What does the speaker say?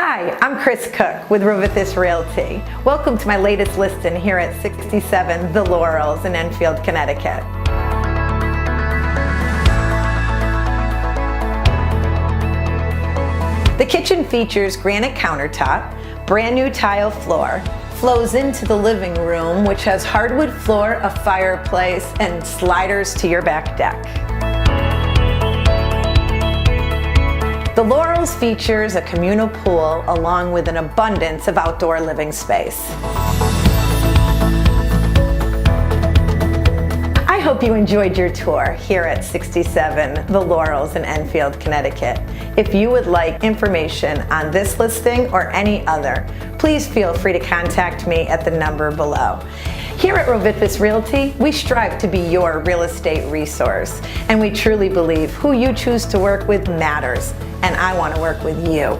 Hi, I'm Kris Cook with Rovithis Realty. Welcome to my latest listing here at 67 The Laurels in Enfield, Connecticut. The kitchen features granite countertop, brand new tile floor, flows into the living room, which has hardwood floor, a fireplace, and sliders to your back deck. The Laurels features a communal pool along with an abundance of outdoor living space. I hope you enjoyed your tour here at 67 The Laurels in Enfield, Connecticut. If you would like information on this listing or any other, please feel free to contact me at the number below. Here at Rovithis Realty, we strive to be your real estate resource, and we truly believe who you choose to work with matters, and I want to work with you.